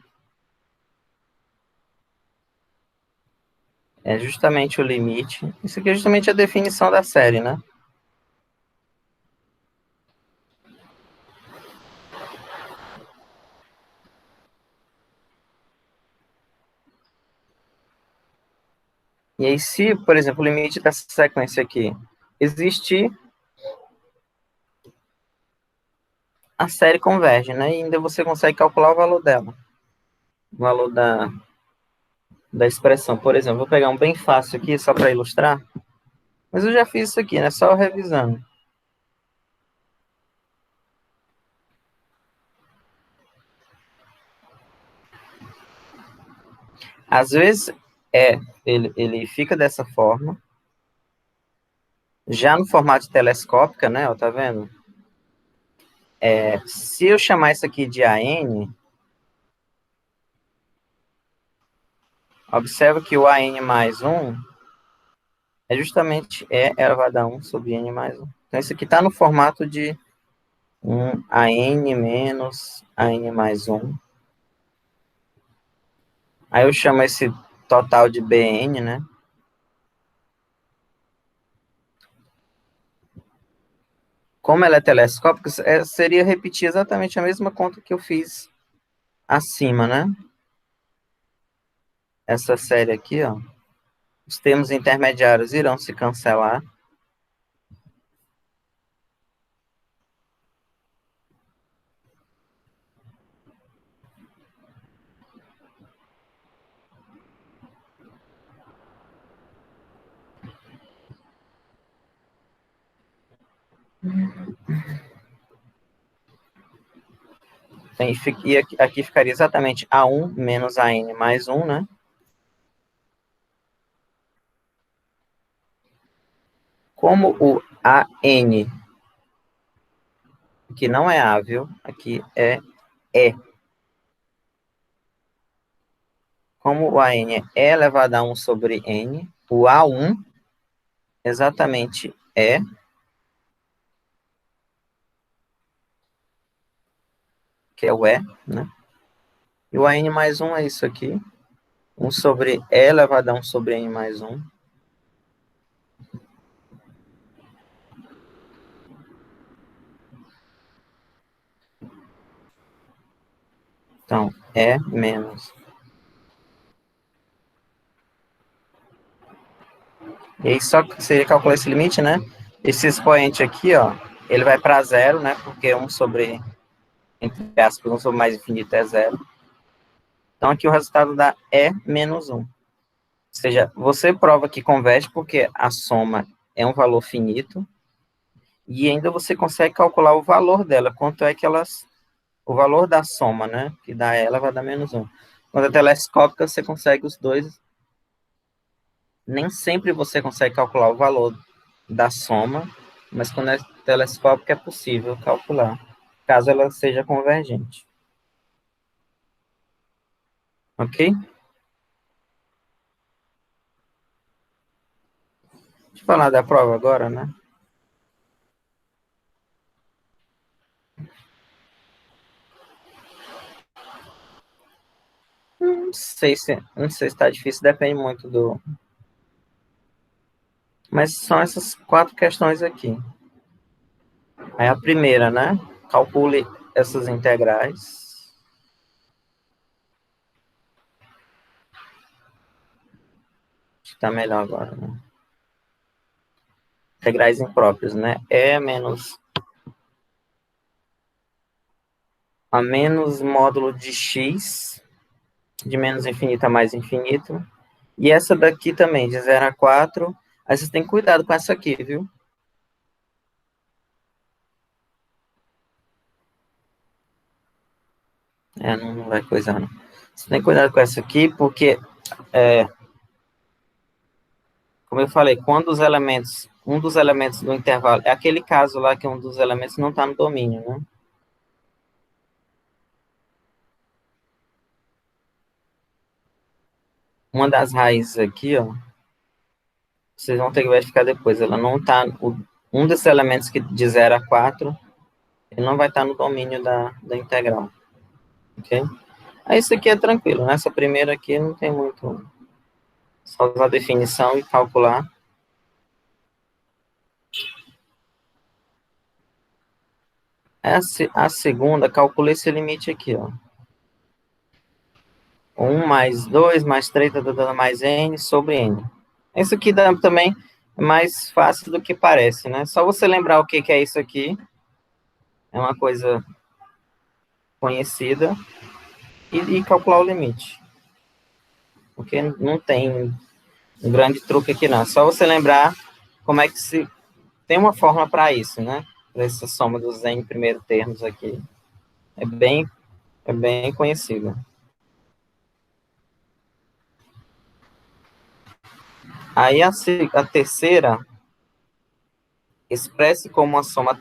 Speaker 1: É justamente o limite. Isso aqui é justamente a definição da série, né? E aí, se, por exemplo, o limite dessa sequência aqui existir, a série converge, né? E ainda você consegue calcular o valor dela. O valor da expressão. Por exemplo, vou pegar um bem fácil aqui, só para ilustrar. Mas eu já fiz isso aqui, né? Só revisando. Às vezes, ele fica dessa forma. Já no formato de telescópica, né? Ó, tá vendo? Se eu chamar isso aqui de AN, observa que o AN mais 1 é justamente E elevado a 1 sobre N mais 1. Então, isso aqui está no formato de 1 AN menos AN mais 1. Aí eu chamo esse total de BN, né? Como ela é telescópica, seria repetir exatamente a mesma conta que eu fiz acima, né? Essa série aqui, ó. Os termos intermediários irão se cancelar. E aqui ficaria exatamente A1 menos AN mais 1, né? Como o AN, que não é A, viu? Aqui é E. Como o AN é elevado a 1 sobre N, o A1 exatamente é, que é o E, né? E o AN mais 1 é isso aqui. 1 sobre E elevado a 1 sobre N mais 1. Então, E menos. E aí só que você calcula esse limite, né? Esse expoente aqui, ó, ele vai para zero, né? Porque 1 sobre, entre aspas, 1 sobre mais infinito é zero. Então, aqui o resultado dá E menos 1. Ou seja, você prova que converge porque a soma é um valor finito e ainda você consegue calcular o valor dela, quanto é que elas... O valor da soma, né? Que dá ela vai dar menos 1. Quando é telescópica, você consegue os dois. Nem sempre você consegue calcular o valor da soma, mas quando é telescópica é possível calcular, caso ela seja convergente. Ok? Deixa eu falar da prova agora, né? Não sei se está difícil, depende muito do... Mas são essas 4 questões aqui. Aí a primeira, né? Calcule essas integrais. Está melhor agora, né? Integrais impróprias, né? E menos a menos módulo de x, de menos infinito a mais infinito. E essa daqui também, de 0 a 4. Aí vocês têm cuidado com essa aqui, viu? Não vai coisar, não. Você tem cuidado com essa aqui, porque, como eu falei, quando um dos elementos do intervalo, é aquele caso lá que um dos elementos não está no domínio, né? Uma das raízes aqui, ó, vocês vão ter que verificar depois, ela não está, um desses elementos que de 0 a 4, ele não vai estar no domínio da integral, ok? Aí isso aqui é tranquilo, nessa primeira aqui não tem muito, só usar a definição e calcular. A segunda, calculei esse limite aqui, ó. 1 mais 2 mais 3 tá dando mais n sobre n. Isso aqui também é mais fácil do que parece, né? Só você lembrar o que é isso aqui, é uma coisa conhecida, e calcular o limite. Porque não tem um grande truque aqui, não. É só você lembrar como é que se... Tem uma fórmula para isso, né? Para essa soma dos n primeiros termos aqui. É bem conhecida. Aí a terceira, expresse como uma soma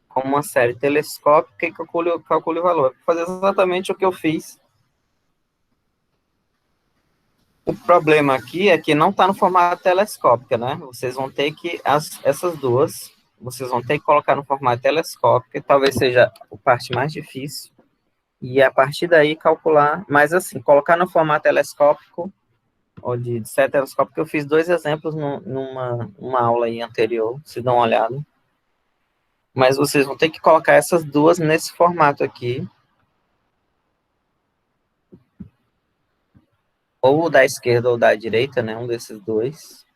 Speaker 1: como uma série telescópica e calcule o valor. Vou fazer exatamente o que eu fiz. O problema aqui é que não está no formato telescópica, né? Vocês vão ter que, essas duas, vocês vão ter que colocar no formato telescópico, talvez seja a parte mais difícil, e a partir daí calcular, mas assim, colocar no formato telescópico, ou de série telescópica, eu fiz dois exemplos numa aula aí anterior, se dão uma olhada. Mas vocês vão ter que colocar essas duas nesse formato aqui, ou da esquerda ou da direita, né, um desses dois,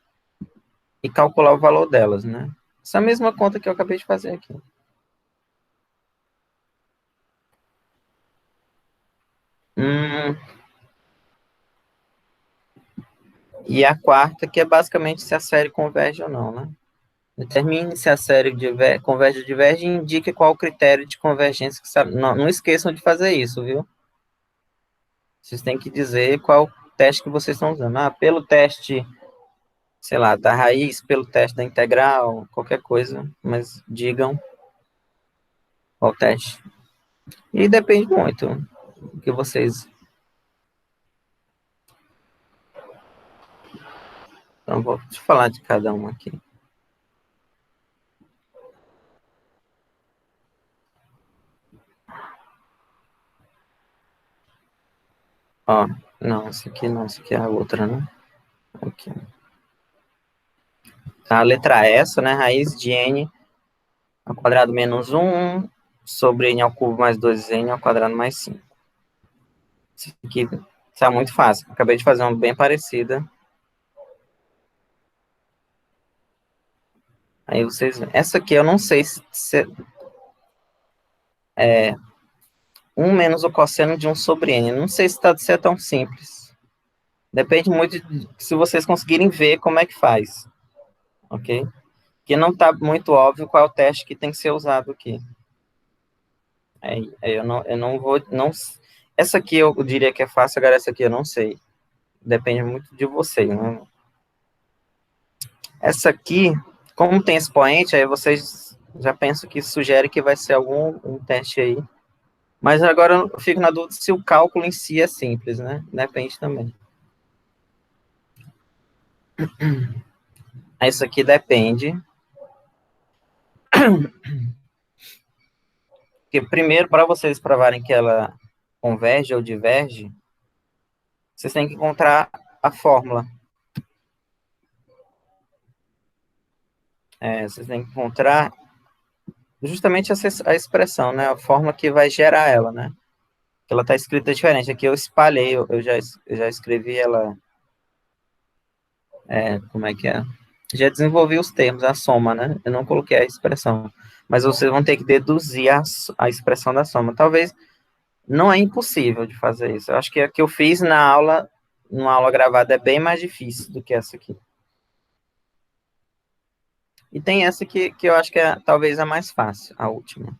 Speaker 1: e calcular o valor delas, né? Essa mesma conta que eu acabei de fazer aqui. E a quarta, que é basicamente se a série converge ou não, né? Determine se a série converge ou diverge e indique qual o critério de convergência. Não esqueçam de fazer isso, viu? Vocês têm que dizer qual teste que vocês estão usando. Pelo teste, sei lá, da raiz, pelo teste da integral, qualquer coisa, mas digam qual teste. E depende muito do que vocês... Então, vou te falar de cada uma aqui. Ó, não, essa aqui não, essa aqui é a outra, né? Aqui. A letra é essa, né? Raiz de n ao quadrado menos 1 sobre n ao cubo mais 2n ao quadrado mais 5. Isso aqui está muito fácil. Acabei de fazer uma bem parecida. Aí vocês... Essa aqui eu não sei se é 1 menos o cosseno de 1 sobre n. Não sei se é tão simples. Depende muito de se vocês conseguirem ver como é que faz. Ok? Porque não está muito óbvio qual é o teste que tem que ser usado aqui. Aí eu não vou... Não, essa aqui eu diria que é fácil, agora essa aqui eu não sei. Depende muito de vocês, né? Essa aqui, como tem expoente, aí vocês já pensam que sugere que vai ser algum um teste aí. Mas agora eu fico na dúvida se o cálculo em si é simples, né? Depende também. Isso aqui depende. Porque primeiro, para vocês provarem que ela converge ou diverge, vocês têm que encontrar a fórmula. Vocês têm que encontrar justamente a expressão, né? A fórmula que vai gerar ela, né? Ela está escrita diferente. Aqui eu espalhei, eu já escrevi ela. Como é que é? Já desenvolvi os termos, a soma, né? Eu não coloquei a expressão. Mas vocês vão ter que deduzir a expressão da soma. Talvez não é impossível de fazer isso. Eu acho que a que eu fiz numa aula gravada, é bem mais difícil do que essa aqui. E tem essa que eu acho que é talvez a mais fácil, a última.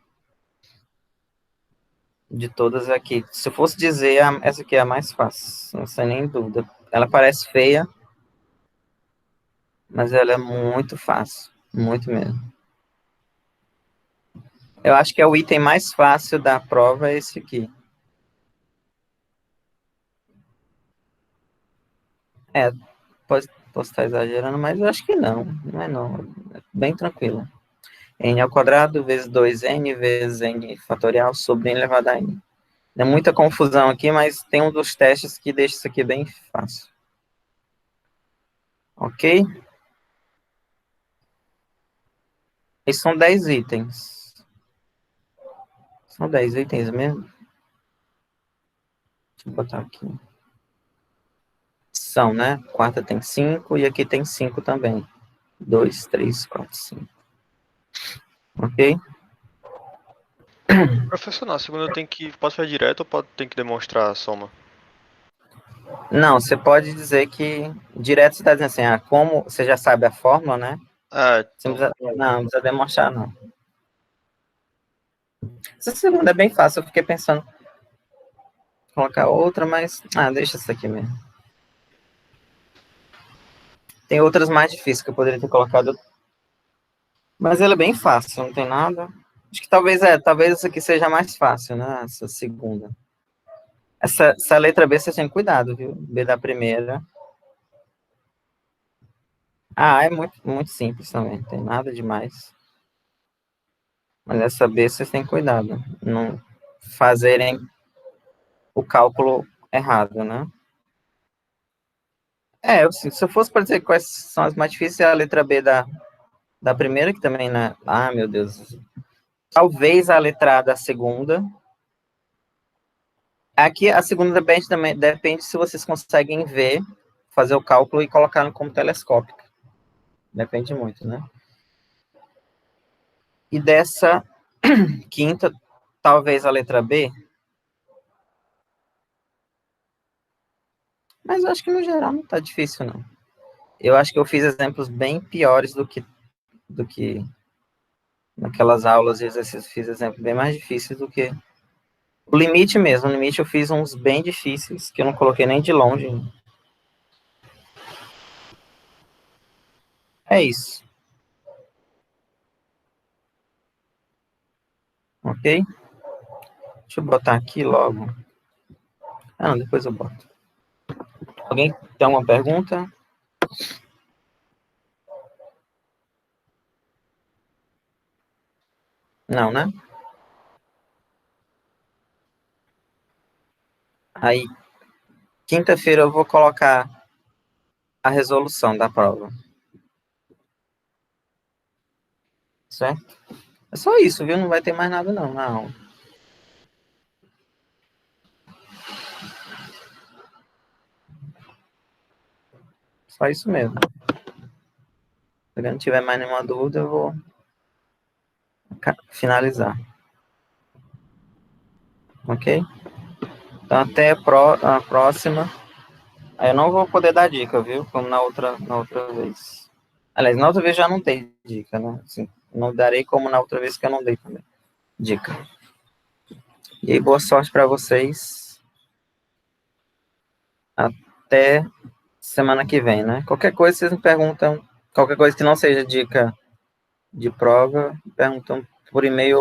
Speaker 1: De todas aqui. Se eu fosse dizer, essa aqui é a mais fácil, não sei nem dúvida. Ela parece feia, mas ela é muito fácil, muito mesmo. Eu acho que é o item mais fácil da prova, é esse aqui. É, posso estar exagerando, mas eu acho que não. Não é não. É bem tranquilo. N ao quadrado vezes 2n vezes n fatorial sobre n elevado a n. É muita confusão aqui, mas tem um dos testes que deixa isso aqui bem fácil. Ok? Esses são 10 itens. São 10 itens mesmo? Deixa eu botar aqui. São, né? Quarta tem 5 e aqui tem 5 também. 2, 3, 4, 5. Ok?
Speaker 3: Professor, na segunda posso fazer direto ou tem que demonstrar a soma?
Speaker 1: Não, você pode dizer que direto você está dizendo assim, como você já sabe a fórmula, né? Você
Speaker 3: Então.
Speaker 1: não precisa demonstrar, não. Essa segunda é bem fácil, eu fiquei pensando em colocar outra, mas deixa isso aqui mesmo. Tem outras mais difíceis que eu poderia ter colocado, mas ela é bem fácil, não tem nada. Acho que talvez essa aqui seja mais fácil, né? Essa segunda. Essa letra B você tem cuidado, viu? B da primeira. É muito, muito simples também, não tem nada demais. Mas essa B vocês têm cuidado, não fazerem o cálculo errado, né? Se eu fosse para dizer quais são as mais difíceis, é a letra B da primeira, que também, né? Meu Deus. Talvez a letra A da segunda. Aqui, a segunda depende se vocês conseguem ver, fazer o cálculo e colocar como telescópico. Depende muito, né? E dessa quinta, talvez a letra B. Mas eu acho que no geral não tá difícil, não. Eu acho que eu fiz exemplos bem piores do que naquelas aulas de exercício. Fiz exemplos bem mais difíceis do que o limite mesmo. No limite eu fiz uns bem difíceis, que eu não coloquei nem de longe. É isso. Ok? Deixa eu botar aqui logo. Não, depois eu boto. Alguém tem alguma pergunta? Não, né? Aí, quinta-feira eu vou colocar a resolução da prova. Certo? É só isso, viu? Não vai ter mais nada não na aula. Só isso mesmo. Se não tiver mais nenhuma dúvida, eu vou finalizar. Ok? Então, até a próxima. Aí eu não vou poder dar dica, viu? Como na outra vez. Aliás, na outra vez já não tem dica, né? Assim, não darei como na outra vez que eu não dei também. Dica. E aí, boa sorte para vocês. Até semana que vem, né? Qualquer coisa vocês me perguntam. Qualquer coisa que não seja dica de prova, perguntam por e-mail ou